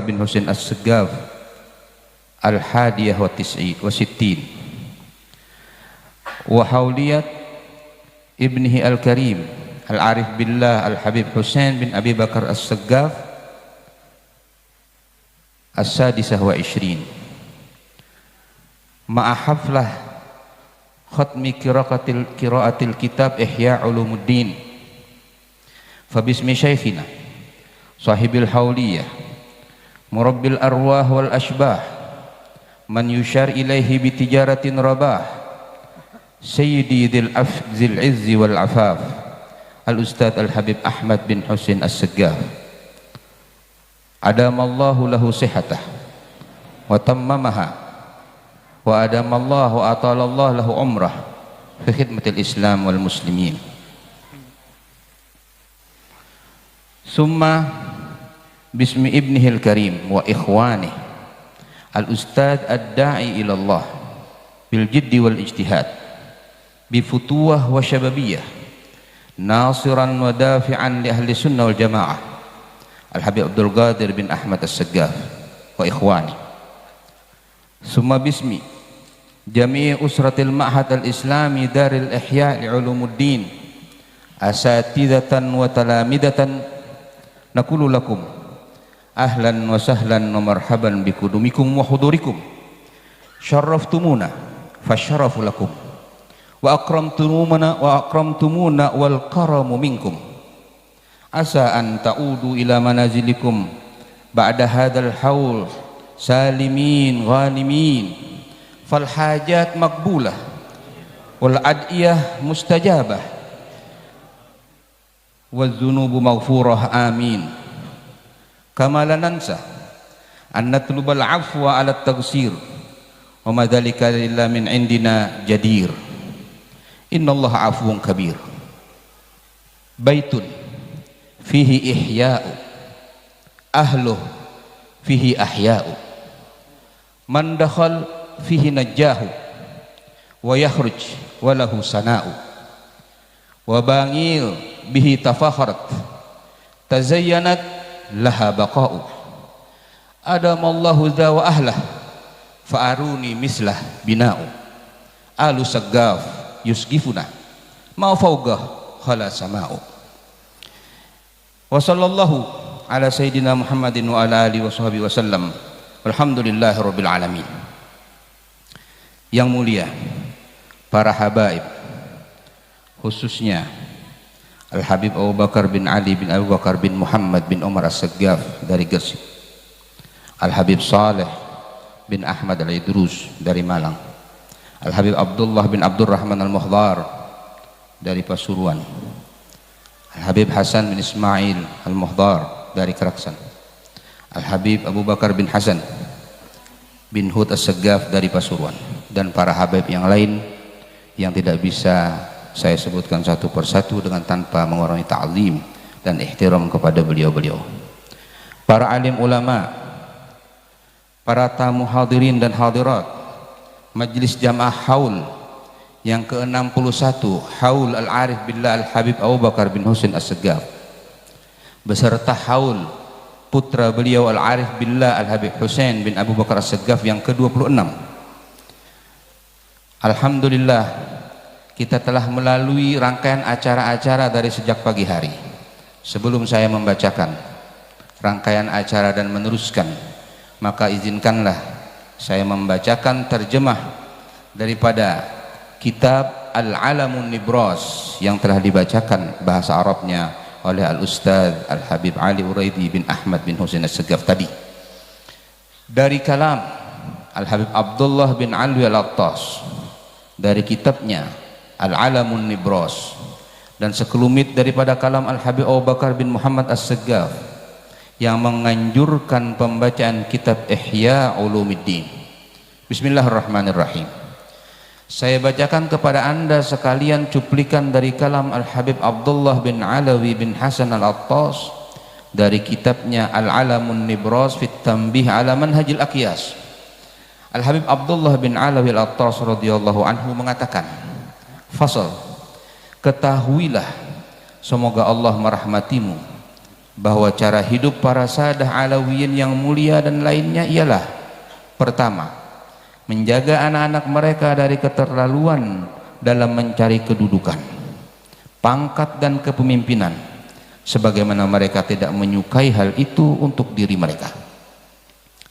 bin Husain As-Saggaf Al-Hadiyah wa Sittin wa Hauliyat ibnihi Al-Karim Al-Arif Billah Al-Habib Husain bin Abi Bakar As-Saggaf As-Sadisah wa Ishrin ma'ahaflah khatmi qiraatil kitab Ihya Ulumuddin fabismi syaikhina sahibil hauliyah murabbil arwah wal ashbah man yushar ilaihi bitijaratin rabah sayyidi dzil izzi wal afaf al ustadz al habib Ahmad bin Husain As-Saggaf adamallahu lahu sihatah wa tammamaha wa adamallahu wa atalallahu lahu umrah fi khidmatil Islam wal muslimin. Summa bismi ibnihil karim wa ikhwani al ustad ad-da'i ila Allah bil jiddi wal ijtihad bi futuwah wa syababiyah nasiran wa dafi'an li ahli sunnah wal jamaah al habib Abdul Qadir bin Ahmad As-Saggaf wa ikhwani. Summa bismi jami'i usratil ma'had al-islami daril ihya li'ulumuddin asatidatan wa talamidatan naqulu lakum ahlan wa sahlan wa marhaban bikudumikum wa hudurikum syarraftumuna fasyarafu lakum wa akramtumuna wal karamu minkum asa an ta'udu ila manazilikum ba'da hadzal haul salimin ghanimin fal hajat maqbulah wal adiyah mustajabah wal dhunubu maghfurah amin kama la nansa an natlubal afwa ala taghsir wa ma dzalika illa min indina jadir innallaha afuwun kabir baitun fihi ihya'u ahluh fihi ahya'u man dakhal fihi najjahu wa yakhruj wa lahu sana'u wa bangil bihi tafakharat tazayyanat laha baqa'u adamallahu dha wa ahlah fa'aruni mislah bina'u alu saggaf yusgifuna ma fawqah khala sama'u wa sallallahu ala sayyidina Muhammadin wa ala alihi wa sahbihi wa sallam walhamdulillahi rabbil alamin. Yang mulia para habaib, khususnya Al-Habib Abu Bakar bin Ali bin Abu Bakar bin Muhammad bin Umar As-Saggaf dari Gresik, Al-Habib Saleh bin Ahmad Al-Idrus dari Malang, Al-Habib Abdullah bin Abdurrahman Al-Muhdar dari Pasuruan, Al-Habib Hasan bin Ismail Al-Muhdar dari Keraksan, Al-Habib Abu Bakar bin Hasan bin Hud As-Saggaf dari Pasuruan, dan para habib yang lain yang tidak bisa saya sebutkan satu persatu dengan tanpa mengurangi ta'zim dan ihtiram kepada beliau-beliau. Para alim ulama, para tamu hadirin dan hadirat Majlis Jamaah Haul yang ke-61 Haul Al-Arif Billah Al-Habib Abu Bakar bin Husain As-Saggaf beserta Haul putra beliau Al-Arif Billah Al-Habib Husain bin Abu Bakar As-Saggaf yang ke-26. Alhamdulillah kita telah melalui rangkaian acara-acara dari sejak pagi hari. Sebelum saya membacakan rangkaian acara dan meneruskan, maka izinkanlah saya membacakan terjemah daripada kitab Al-Alamun Nibras yang telah dibacakan bahasa Arabnya oleh Al-Ustadz Al-Habib Ali Uraidi bin Ahmad bin Husain As-Saggaf tadi, dari kalam Al-Habib Abdullah bin Alwi Al-Attas dari kitabnya Al-Alamun Nibras, dan sekelumit daripada kalam Al-Habib Abu Bakar bin Muhammad As-Saggaf yang menganjurkan pembacaan kitab Ihya Ulumuddin. Bismillahirrahmanirrahim. Saya bacakan kepada anda sekalian cuplikan dari kalam Al-Habib Abdullah bin Alawi bin Hasan Al-Attas dari kitabnya Al-Alamun Nibras fit Tanbih ala Manhajil Aqyas. Al-Habib Abdullah bin Alawi Al-Attas radhiyallahu anhu mengatakan, fasal, ketahuilah semoga Allah merahmatimu bahwa cara hidup para sadah alawiyin yang mulia dan lainnya ialah: pertama, menjaga anak-anak mereka dari keterlaluan dalam mencari kedudukan, pangkat dan kepemimpinan, sebagaimana mereka tidak menyukai hal itu untuk diri mereka.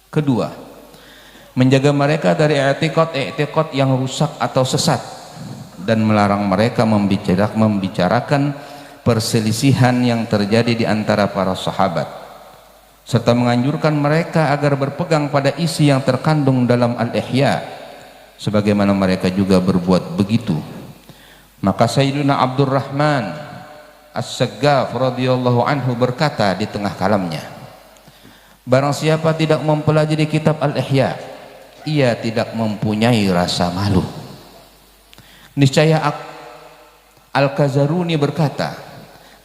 Kedua, menjaga mereka dari i'tiqad yang rusak atau sesat dan melarang mereka membicarakan perselisihan yang terjadi di antara para sahabat, serta menganjurkan mereka agar berpegang pada isi yang terkandung dalam Al-Ihya sebagaimana mereka juga berbuat begitu. Maka Sayyiduna Abdurrahman As-Saggaf radhiyallahu anhu berkata di tengah kalamnya, barang siapa tidak mempelajari kitab Al-Ihya, ia tidak mempunyai rasa malu. Niscaya Al-Kazaruni berkata,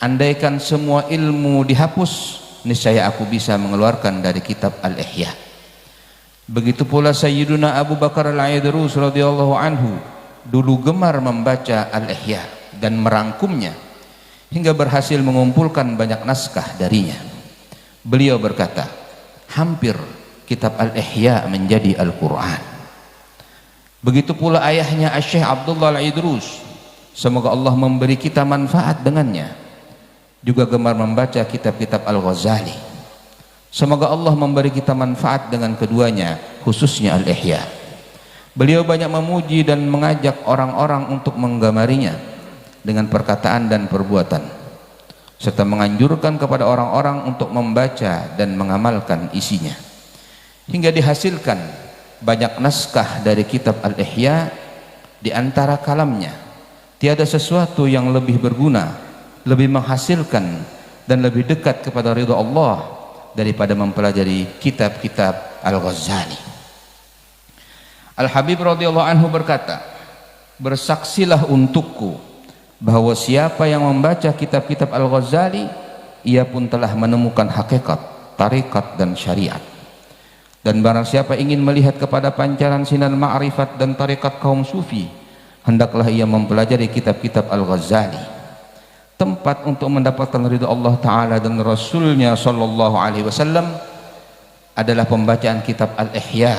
andaikan semua ilmu dihapus, niscaya aku bisa mengeluarkan dari kitab Al-Ihya. Begitu pula Sayyiduna Abu Bakar Al-Aidrus radhiyallahu anhu dulu gemar membaca Al-Ihya dan merangkumnya hingga berhasil mengumpulkan banyak naskah darinya. Beliau berkata, hampir kitab Al-Ihya menjadi Al-Quran. Begitu pula ayahnya Syekh Abdullah Al-Idrus, semoga Allah memberi kita manfaat dengannya, juga gemar membaca kitab-kitab Al-Ghazali. Semoga Allah memberi kita manfaat dengan keduanya, khususnya Al-Ihya. Beliau banyak memuji dan mengajak orang-orang untuk menggamarinya dengan perkataan dan perbuatan, serta menganjurkan kepada orang-orang untuk membaca dan mengamalkan isinya, hingga dihasilkan banyak naskah dari kitab Al-Ihya. Di antara kalamnya tiada sesuatu yang lebih berguna, lebih menghasilkan dan lebih dekat kepada ridha Allah daripada mempelajari kitab-kitab Al-Ghazali. Al-Habib radhiyallahu anhu berkata, bersaksilah untukku bahwa siapa yang membaca kitab-kitab Al-Ghazali, ia pun telah menemukan hakikat, tarikat dan syariat. Dan barang siapa ingin melihat kepada pancaran sinar ma'rifat dan tarikat kaum sufi, hendaklah ia mempelajari kitab-kitab Al-Ghazali. Tempat untuk mendapatkan ridha Allah Ta'ala dan Rasulnya Sallallahu Alaihi Wasallam adalah pembacaan kitab Al-Ihya.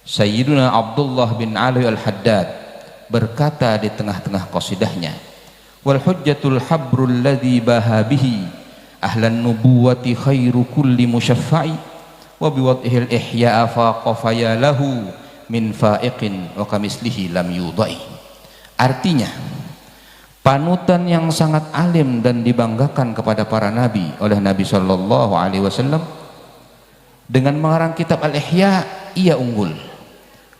Sayyiduna Abdullah bin Ali Al-Haddad berkata di tengah-tengah qasidahnya, wal hujjatul habrul ladzi bahabihi ahlan nubuwati khairu kulli musyaffa'i wa biwad'ihil ihya'a faqafaya lahu min fa'iqin wa kamislihi lam yudai. Artinya, panutan yang sangat alim dan dibanggakan kepada para nabi oleh Nabi Shallallahu Alaihi Wasallam, dengan mengarang kitab Al-Ihya ia unggul.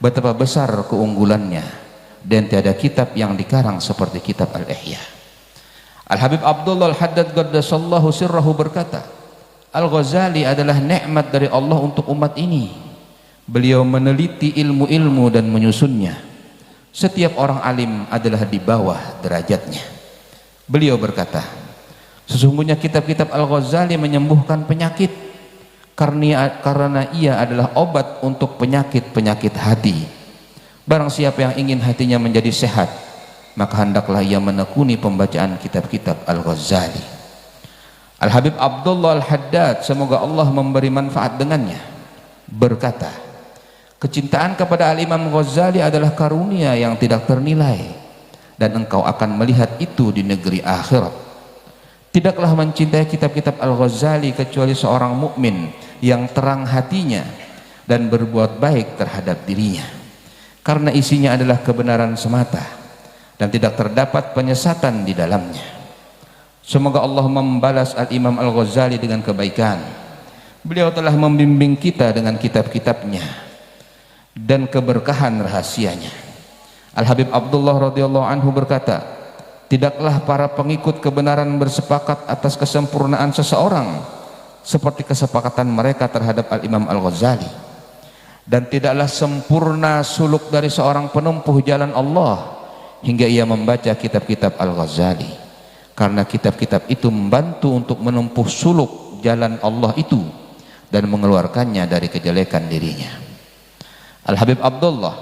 Betapa besar keunggulannya, dan tiada kitab yang dikarang seperti kitab Al-Ihya. Al-Habib Abdullah Al-Haddad qaddasallahu sirrahu berkata, Al-Ghazali adalah nikmat dari Allah untuk umat ini. Beliau meneliti ilmu-ilmu dan menyusunnya. Setiap orang alim adalah di bawah derajatnya. Beliau berkata, sesungguhnya kitab-kitab Al-Ghazali menyembuhkan penyakit karena ia adalah obat untuk penyakit-penyakit hati. Barang siapa yang ingin hatinya menjadi sehat, maka hendaklah ia menekuni pembacaan kitab-kitab Al-Ghazali. Al-Habib Abdullah Al-Haddad, semoga Allah memberi manfaat dengannya, berkata, kecintaan kepada Al-Imam Ghazali adalah karunia yang tidak ternilai, dan engkau akan melihat itu di negeri akhirat. Tidaklah mencintai kitab-kitab Al-Ghazali kecuali seorang mukmin yang terang hatinya dan berbuat baik terhadap dirinya, karena isinya adalah kebenaran semata dan tidak terdapat penyesatan di dalamnya. Semoga Allah membalas Al-Imam Al-Ghazali dengan kebaikan. Beliau telah membimbing kita dengan kitab-kitabnya dan keberkahan rahasianya. Al-Habib Abdullah radhiyallahu anhu berkata, tidaklah para pengikut kebenaran bersepakat atas kesempurnaan seseorang seperti kesepakatan mereka terhadap Al-Imam Al-Ghazali, dan tidaklah sempurna suluk dari seorang penempuh jalan Allah hingga ia membaca kitab-kitab Al-Ghazali, karena kitab-kitab itu membantu untuk menempuh suluk jalan Allah itu dan mengeluarkannya dari kejelekan dirinya. Al-Habib Abdullah,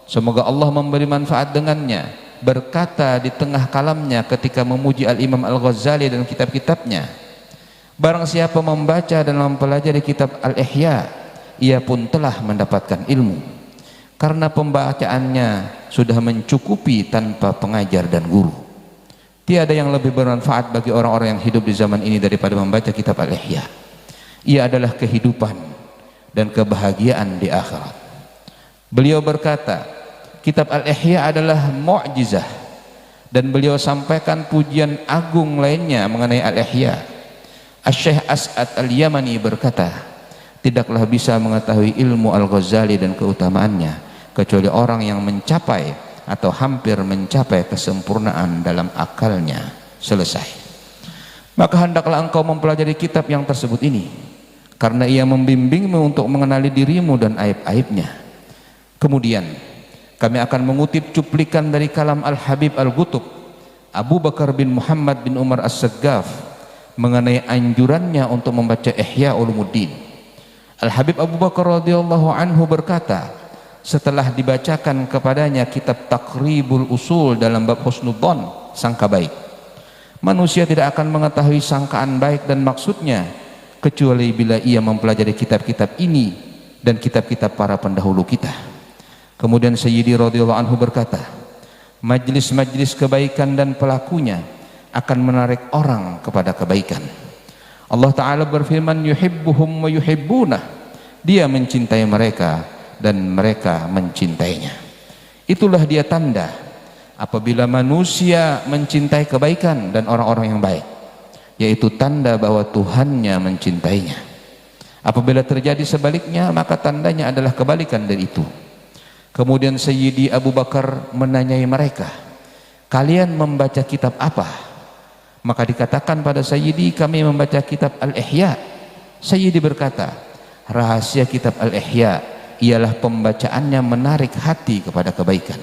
semoga Allah memberi manfaat dengannya, berkata di tengah kalamnya ketika memuji Al-Imam Al-Ghazali dan kitab-kitabnya, Barang siapa membaca dan mempelajari kitab Al-Ihya, ia pun telah mendapatkan ilmu, karena pembacaannya sudah mencukupi tanpa pengajar dan guru. Tiada yang lebih bermanfaat bagi orang-orang yang hidup di zaman ini daripada membaca kitab Al-Ihya. Ia adalah kehidupan dan kebahagiaan di akhirat. Beliau berkata, kitab Al-Ihya adalah mu'jizah, dan beliau sampaikan pujian agung lainnya mengenai Al-Ihya. Asy-Syaikh As'ad Al-Yamani berkata, tidaklah bisa mengetahui ilmu Al-Ghazali dan keutamaannya kecuali orang yang mencapai atau hampir mencapai kesempurnaan dalam akalnya selesai. Maka hendaklah engkau mempelajari kitab yang tersebut ini, karena ia membimbingmu untuk mengenali dirimu dan aib-aibnya. Kemudian kami akan mengutip cuplikan dari kalam Al-Habib Al-Qutub Abu Bakar bin Muhammad bin Umar As-Saggaf mengenai anjurannya untuk membaca Ihya Ulumuddin. Al-Habib Abu Bakar radhiyallahu anhu berkata, setelah dibacakan kepadanya kitab Taqribul Usul dalam bab husnudzon, sangka baik, manusia tidak akan mengetahui sangkaan baik dan maksudnya kecuali bila ia mempelajari kitab-kitab ini dan kitab-kitab para pendahulu kita. Kemudian Sayyidi radhiyallahu anhu berkata, majlis-majlis kebaikan dan pelakunya akan menarik orang kepada kebaikan. Allah Ta'ala berfirman, yuhibbuhum wa yuhibbunah, dia mencintai mereka dan mereka mencintainya. Itulah dia tanda apabila manusia mencintai kebaikan dan orang-orang yang baik, yaitu tanda bahwa Tuhannya mencintainya. Apabila terjadi sebaliknya, maka tandanya adalah kebalikan dari itu. Kemudian Sayyidi Abu Bakar menanyai mereka, kalian membaca kitab apa? Maka dikatakan pada Sayyidi, kami membaca kitab Al-Ihya. Sayyidi berkata, rahasia kitab Al-Ihya ialah pembacaannya menarik hati kepada kebaikan.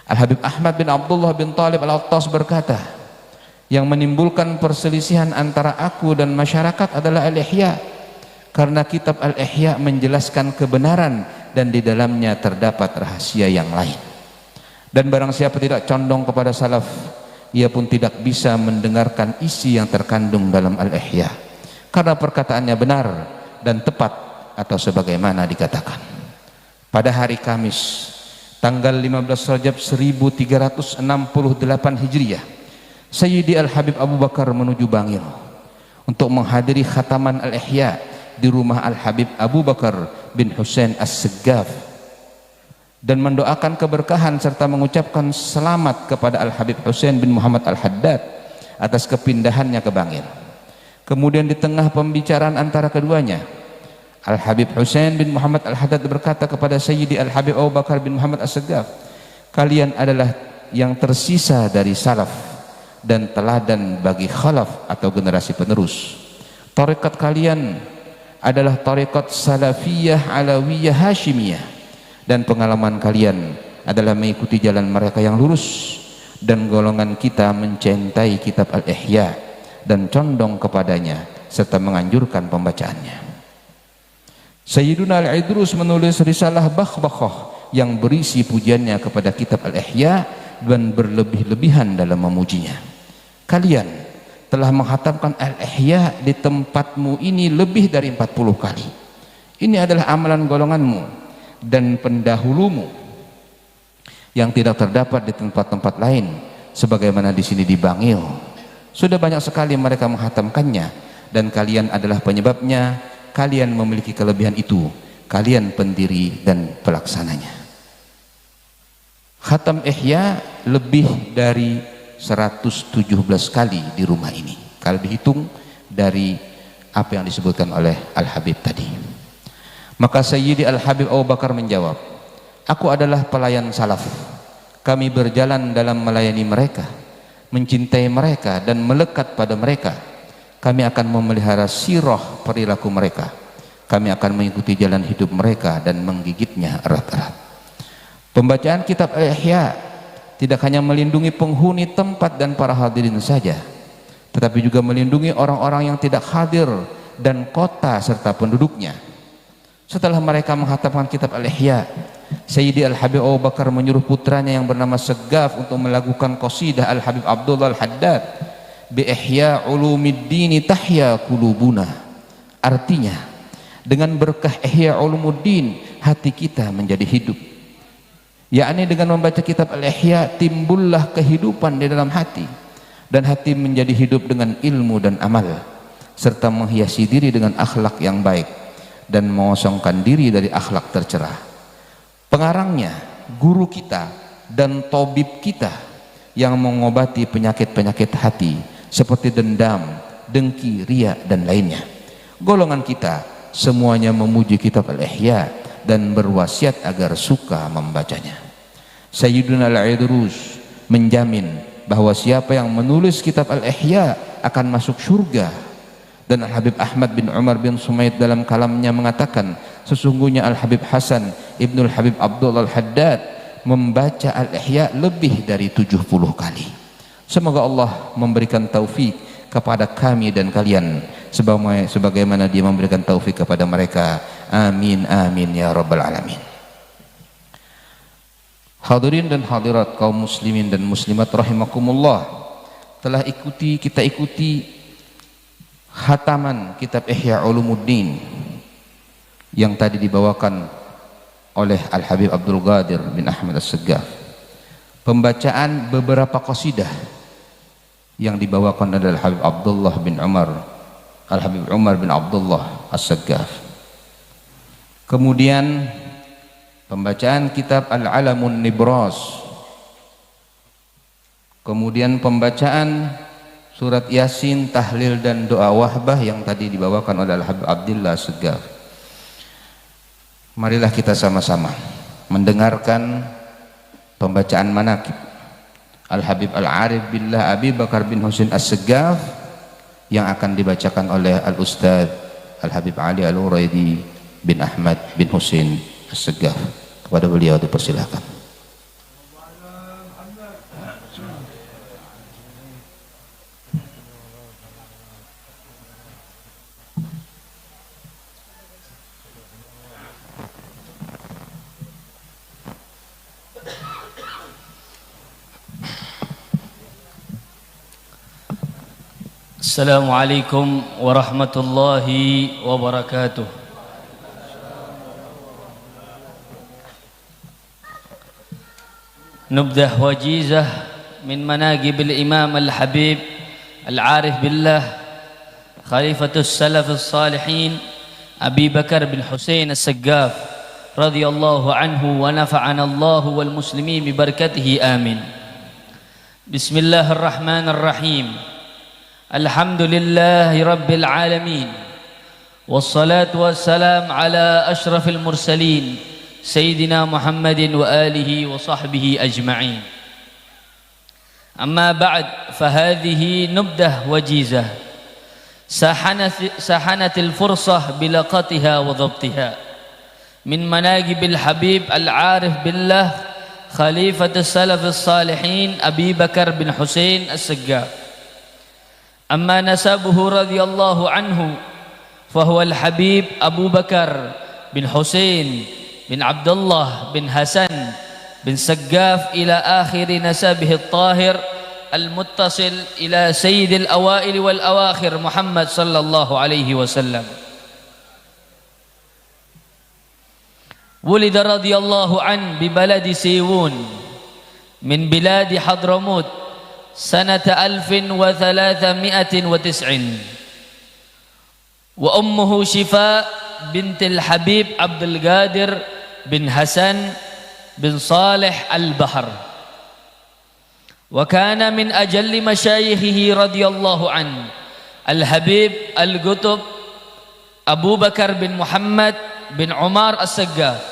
Al-Habib Ahmad bin Abdullah bin Talib Al-Attas berkata, yang menimbulkan perselisihan antara aku dan masyarakat adalah Al-Ihya, karena kitab Al-Ihya menjelaskan kebenaran dan di dalamnya terdapat rahasia yang lain. Dan barang siapa tidak condong kepada salaf, ia pun tidak bisa mendengarkan isi yang terkandung dalam Al-Ihya, karena perkataannya benar dan tepat atau sebagaimana dikatakan. Pada hari Kamis tanggal 15 Rajab 1368 Hijriah, Sayyidi Al-Habib Abu Bakar menuju Bangil untuk menghadiri khataman Al-Ihya di rumah Al-Habib Abu Bakar bin Husain As-Saggaf dan mendoakan keberkahan serta mengucapkan selamat kepada Al-Habib Husain bin Muhammad Al-Haddad atas kepindahannya ke Bangil. Kemudian di tengah pembicaraan antara keduanya, Al-Habib Husain bin Muhammad Al-Haddad berkata kepada Sayyidi Al-Habib Abu Bakar bin Muhammad As-Saggaf, kalian adalah yang tersisa dari salaf dan teladan bagi khalaf atau generasi penerus. Tarekat kalian adalah tarekat salafiyah alawiyah hashimiyah, dan pengalaman kalian adalah mengikuti jalan mereka yang lurus, dan golongan kita mencintai kitab Al-Ihya dan condong kepadanya serta menganjurkan pembacaannya. Sayyiduna Al-Idrus menulis risalah Bakhbakhah yang berisi pujiannya kepada kitab Al-Ihya dan berlebih-lebihan dalam memujinya. Kalian telah menghatamkan Al-Ihya di tempatmu ini lebih dari 40 kali. Ini adalah amalan golonganmu dan pendahulumu yang tidak terdapat di tempat-tempat lain, sebagaimana di sini di Bangil. Sudah banyak sekali mereka menghatamkannya, dan kalian adalah penyebabnya. Kalian memiliki kelebihan itu, kalian pendiri dan pelaksananya. Khatam Ihya lebih dari 117 kali di rumah ini, kalau dihitung dari apa yang disebutkan oleh Al-Habib tadi. Maka Sayyidi Al-Habib Abu Bakar menjawab, aku adalah pelayan salaf. Kami berjalan dalam melayani mereka, mencintai mereka dan melekat pada mereka. Kami akan memelihara sirah perilaku mereka. Kami akan mengikuti jalan hidup mereka dan menggigitnya erat-erat. Pembacaan kitab Al-Ihya tidak hanya melindungi penghuni tempat dan para hadirin saja, tetapi juga melindungi orang-orang yang tidak hadir dan kota serta penduduknya. Setelah mereka menghatamkan kitab Al-Ihya, Sayyidi Al-Habib Abu Bakar menyuruh putranya yang bernama Saggaf untuk melakukan qasidah Al-Habib Abdullah Al-Haddad bi ihya ulumiddin tahya qulubuna. Artinya dengan berkah ihya ulumuddin hati kita menjadi hidup, yakni dengan membaca kitab Al-Ihya timbullah kehidupan di dalam hati, dan hati menjadi hidup dengan ilmu dan amal, serta menghiasi diri dengan akhlak yang baik dan mengosongkan diri dari akhlak tercela. Pengarangnya, guru kita dan tabib kita yang mengobati penyakit-penyakit hati seperti dendam, dengki, riya dan lainnya. Golongan kita semuanya memuji kitab Al-Ihya dan berwasiat agar suka membacanya. Sayyiduna Al-Idrus menjamin bahwa siapa yang menulis kitab Al-Ihya akan masuk surga. Dan Al-Habib Ahmad bin Umar bin Sumaid dalam kalamnya mengatakan, sesungguhnya Al-Habib Hasan Ibnul Habib Abdullah Al-Haddad membaca Al-Ihya lebih dari 70 kali. Semoga Allah memberikan taufik kepada kami dan kalian sebagaimana Dia memberikan taufik kepada mereka. Amin amin ya rabbal alamin. Hadirin dan hadirat kaum muslimin dan muslimat rahimakumullah, telah kita ikuti khataman kitab Ihya Ulumuddin yang tadi dibawakan oleh Al-Habib Abdul Qadir bin Ahmad As-Saggaf. Pembacaan beberapa qasidah yang dibawakan oleh Al-Habib Abdullah bin Umar, Al-Habib Umar bin Abdullah As-Saggaf. Kemudian pembacaan kitab Al-Alamun Nibras. Kemudian pembacaan surat Yasin, tahlil dan doa wahbah yang tadi dibawakan oleh Al-Habib Abdullah As-Saggaf. Marilah kita sama-sama mendengarkan pembacaan manaqib Al-Habib Al-Arif Billah Abi Bakar bin Husain As-Saggaf yang akan dibacakan oleh Al-Ustadz Al-Habib Ali Al-Uraidi bin Ahmad bin Husain As-Saggaf. Kepada beliau dipersilakan. Assalamualaikum warahmatullahi wabarakatuh. Nubdah wajizah min manaqib al-Imam Al-Habib Al-Arif Billah Khalifatus Salaf As-Salihin Abi Bakar bin Husain As-Saggaf radhiyallahu anhu wa nafa'ana Allah wal muslimin bi barakatihi amin. Bismillahirrahmanirrahim. Alhamdulillahi Rabbil Alamin. Wassalatu wassalam ala ashrafil mursalin Sayyidina Muhammadin wa alihi wa sahbihi ajma'in. Amma ba'd, fahadhihi nubdah wajizah sahanatil fursah bilaqatiha wa dhabtiha min manaqibil Habib Al-Arif Billah Khalifatus Salaf As-Salihin Abi Bakar bin Husain As-Saggaf. أما نسبه رضي الله عنه فهو الحبيب أبو بكر بن حسين بن عبد الله بن حسن بن سقاف إلى آخر نسبه الطاهر المتصل إلى سيد الأوائل والأواخر محمد صلى الله عليه وسلم. ولد رضي الله عنه ببلد سيوون من بلاد حضرموت سنة 1390 وأمه شفاء بنت الحبيب عبد القادر بن حسن بن صالح البحر، وكان من أجل مشايخه رضي الله عنه الحبيب القطب أبو بكر بن محمد بن عمر السقاف.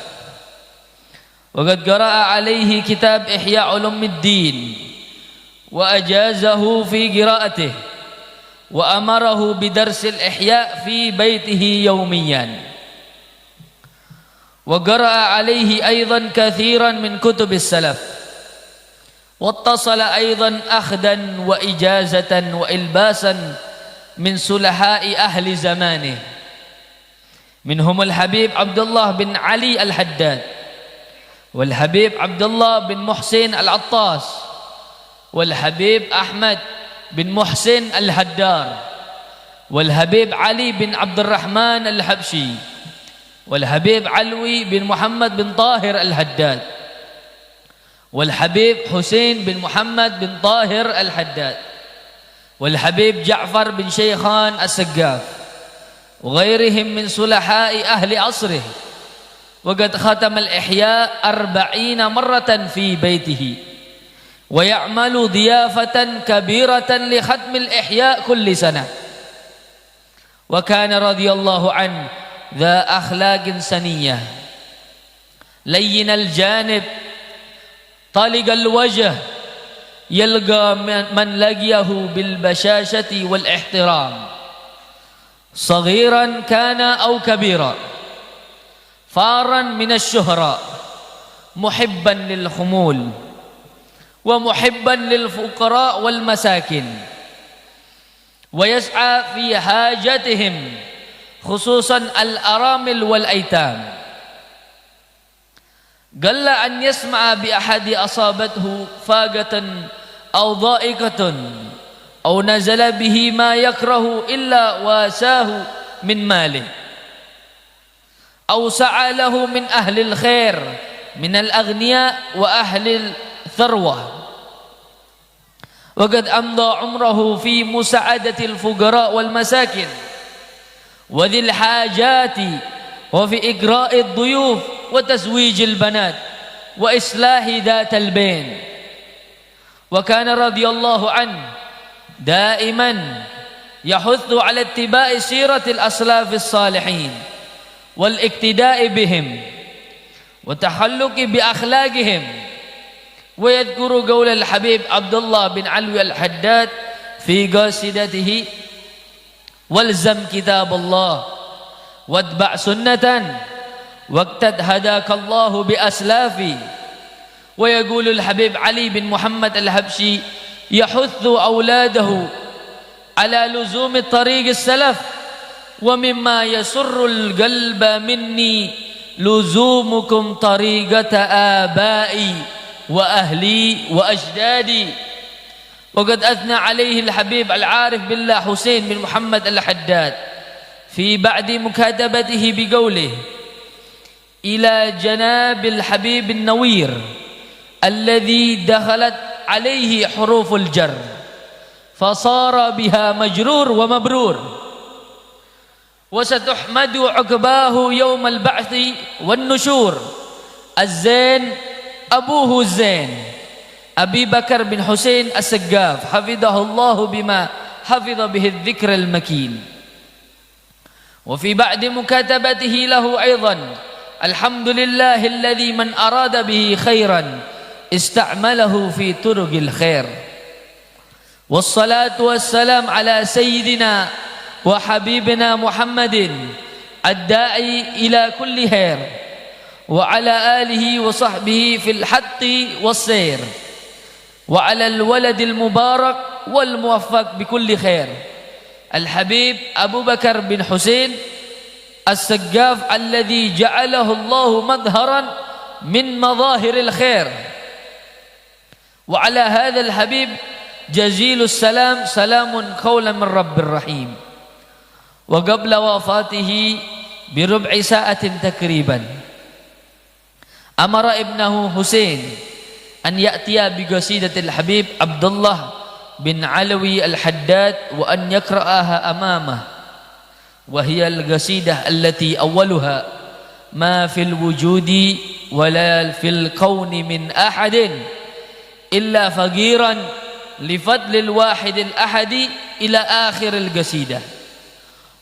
وقد قرأ عليه كتاب إحياء علوم الدين وأجازه في قراءته وأمره بدرس الإحياء في بيته يوميا، وقرأ عليه أيضا كثيرا من كتب السلف، واتصل أيضا أخذا وإجازة وإلباسا من صلحاء أهل زمانه، منهم الحبيب عبد الله بن علي الحداد، والحبيب عبد الله بن محسن العطاس، والحبيب أحمد بن محسن الهدار، والحبيب علي بن عبد الرحمن الحبشي، والحبيب علوي بن محمد بن طاهر الحداد، والحبيب حسين بن محمد بن طاهر الحداد، والحبيب جعفر بن شيخان السقاف، وغيرهم من صلحاء أهل عصره. وقد ختم الإحياء 40 مرة في بيته، ويعمل ضيافة كبيرة لختم الإحياء كل سنة. وكان رضي الله عنه ذا أخلاق سنية، لين الجانب، طلق الوجه، يلقى من لقيه بالبشاشة والاحترام، صغيرا كان أو كبيرا، فارا من الشهرة، محبا للخمول، ومحبا للفقراء والمساكين، ويسعى في حاجتهم خصوصا الأرامل والأيتام. قل أن يسمع بأحد أصابته فاقة أو ضائقة أو نزل به ما يكره إلا واساه من ماله، أو سعى له من أهل الخير من الأغنياء وأهل الثروة. وقد أمضى عمره في مساعدة الفقراء والمساكين وذي الحاجات، وفي إجراء الضيوف وتزويج البنات وإصلاح ذات البين. وكان رضي الله عنه دائما يحث على اتباع سيرة الأسلاف الصالحين والاقتداء بهم وتخلق بأخلاقهم. ويذكر قول الحبيب عبد الله بن علوي الحداد في قصيدته: والزم كتاب الله واتبع سنة واقتد هداك الله بأسلافي. ويقول الحبيب علي بن محمد الحبشي يحث أولاده على لزوم الطريق السلف: ومما يسر القلب مني لزومكم طريقة آبائي وأهلي وأجدادي. وقد أثنى عليه الحبيب العارف بالله حسين بن محمد الحداد في بعد مكاتبته بقوله: إلى جناب الحبيب النوير الذي دخلت عليه حروف الجر فصار بها مجرور ومبرور، وستحمد عقباه يوم البعث والنشور. الزين أبوه الزين أبي بكر بن حسين السقاف حفظه الله بما حفظ به الذكر المكين. وفي بعد مكاتبته له أيضا: الحمد لله الذي من أراد به خيرا استعمله في طرق الخير. والصلاة والسلام على سيدنا وحبيبنا محمد الداعي إلى كل خير، وعلى آله وصحبه في الحق والسير، وعلى الولد المبارك والموفق بكل خير الحبيب أبو بكر بن حسين السقاف الذي جعله الله مظهرا من مظاهر الخير. وعلى هذا الحبيب جزيل السلام، سلام قولا من رب رحيم. وقبل وفاته بربع ساعة تقريبا أمر ابنه حسين أن يأتي بقصيدة الحبيب عبد الله بن علوي الحداد وأن يقرأها أمامه، وهي القصيدة التي أولها: ما في الوجود ولا في الكون من أحد إلا فقيرا لفضل الواحد الأحد، إلى آخر القصيدة.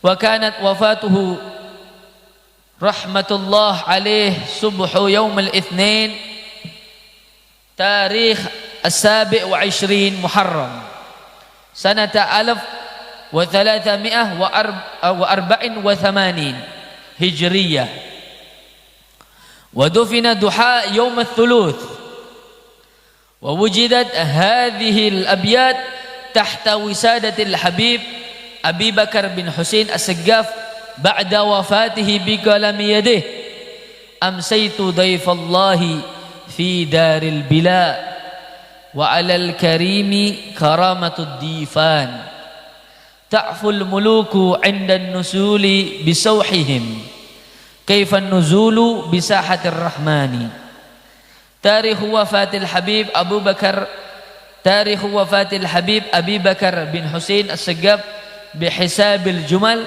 وكانت وفاته رحمة الله عليه صبح يوم الاثنين تاريخ 27 محرم سنة 1384 هجرية، ودفن ضحى يوم الثلاث. ووجدت هذه الأبيات تحت وسادة الحبيب أبي بكر بن حسين السقاف بعد وفاته بقلم يده: أمسيت ضيف الله في دار البلاء wa 'alal karimi karamatud difan ta'ful muluku 'inda an-nusuli bisawhihim kaifa an-nuzulu bisahatir rahmani. Tarikh wafatil Habib Abu Bakar Tarikh wafatil Habib Abi Bakar bin Husain As-Saggaf bihisabil jumal.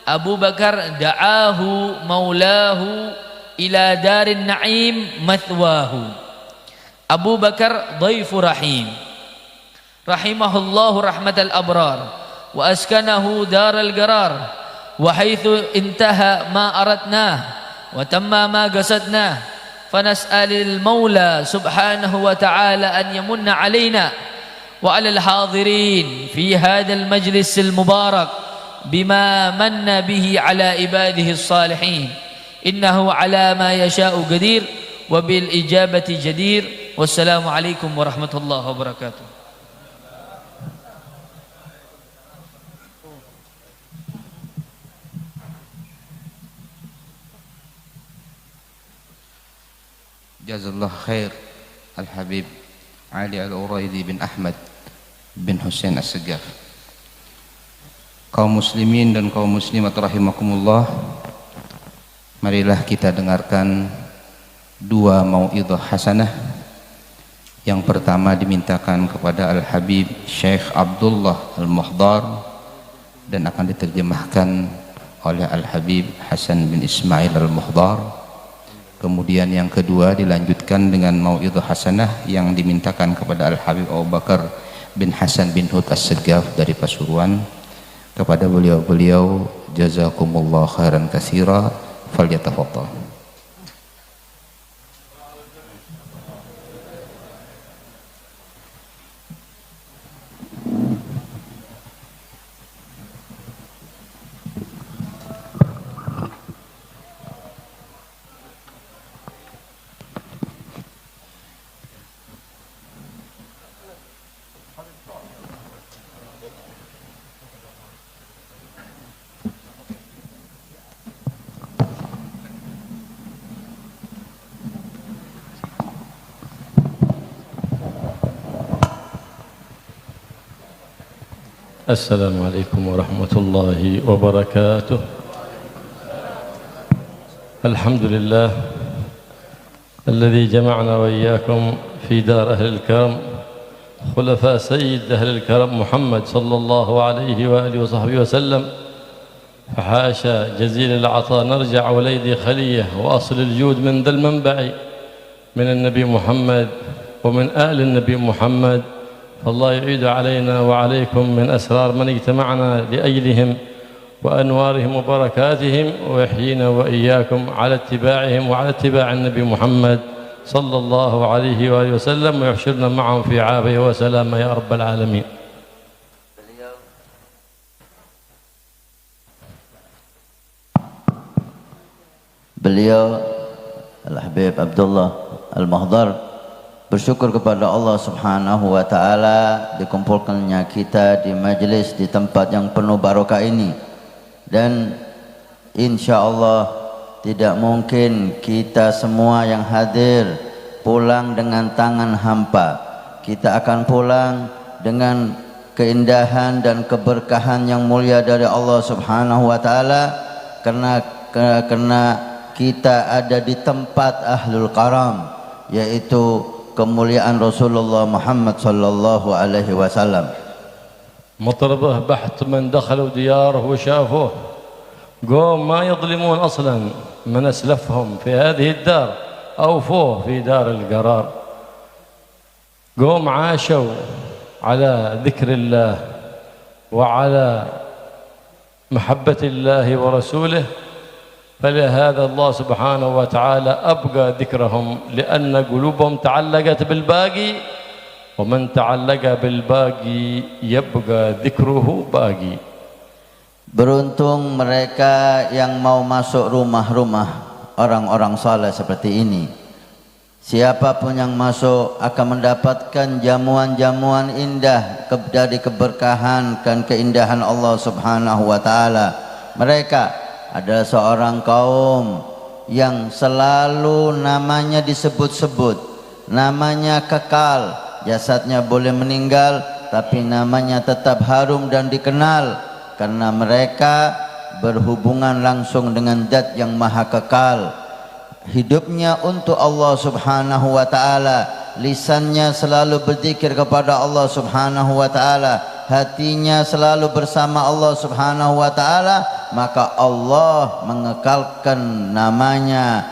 Abu Bakar da'ahu maulahu ila darin na'im mathwahu. Abu Bakar dhaifu rahim rahimahullahu rahmatal abrar wa askanahu daral garar wa haitsu intaha ma aradnah wa tamma ma qasadnah fanas'alil maula subhanahu wa ta'ala an yamunna alaina wa alal hadirin fi hadzal majlisil mubarak bima manna bihi ala ibadihi as-salihin innahu ala ma yasha'u qadir wa bil ijabati jadir. Wassalamu alaikum warahmatullahi wabarakatuh. Jazallah khair Al-Habib Ali Al-Uraidi bin Ahmad bin Husain As-Saggaf. Kaum muslimin dan kaum muslimat rahimakumullah, marilah kita dengarkan dua mau'idhah hasanah. Yang pertama dimintakan kepada Al-Habib Syekh Abdullah Al-Muhdar dan akan diterjemahkan oleh Al-Habib Hasan bin Ismail Al-Muhdar. Kemudian yang kedua dilanjutkan dengan mau'idhah hasanah yang dimintakan kepada Al-Habib Abu Bakar bin Hasan bin Hud As-Saggaf dari Pasuruan. Kepada beliau-beliau jazakumullah khairan katsira, falyatafaddal. السلام عليكم ورحمة الله وبركاته. الحمد لله الذي جمعنا وإياكم في دار أهل الكرم، خلفاء سيد أهل الكرم محمد صلى الله عليه وآله وصحبه وسلم. فحاشا جزيل العطاء نرجع وليدي خلية وأصل الجود من ذا المنبع من النبي محمد ومن آل النبي محمد. فالله يعيد علينا وعليكم من أسرار من اجتمعنا لأجلهم وأنوارهم وبركاتهم، ويحيينا وإياكم على اتباعهم وعلى اتباع النبي محمد صلى الله عليه وآله وسلم، ويحشرنا معهم في عافية وسلامة يا رب العالمين. Beliau Al-Habib Abdullah Al-Muhdar bersyukur kepada Allah Subhanahu wa taala dikumpulkannya kita di majlis di tempat yang penuh barokah ini, dan insyaallah tidak mungkin kita semua yang hadir pulang dengan tangan hampa. Kita akan pulang dengan keindahan dan keberkahan yang mulia dari Allah Subhanahu wa taala karena kita ada di tempat ahlul karam, yaitu kemuliaan Rasulullah Muhammad sallallahu alaihi wasallam. مطربه بحث من دخلوا دياره وشافوه قوم ما يظلمون أصلا من أسلفهم في هذه الدار أوفوه في دار القرار. قوم عاشوا على ذكر الله وعلى محبة الله ورسوله، فلهذا الله سبحانه وتعالى أبقى ذكرهم لأن قلوبهم تعلقت بالباقي، ومن تعلق بالباقي يبقى ذكره باقي. Beruntung mereka yang mau masuk rumah-rumah orang-orang saleh seperti ini. Siapapun yang masuk akan mendapatkan jamuan-jamuan indah dari keberkahan dan keindahan Allah Subhanahu wa taala. Mereka adalah seorang kaum yang selalu namanya disebut-sebut, namanya kekal, jasadnya boleh meninggal, tapi namanya tetap harum dan dikenal karena mereka berhubungan langsung dengan Zat yang maha kekal. Hidupnya untuk Allah subhanahu wa ta'ala, lisannya selalu berzikir kepada Allah subhanahu wa ta'ala, hatinya selalu bersama Allah subhanahu wa ta'ala, maka Allah mengekalkan namanya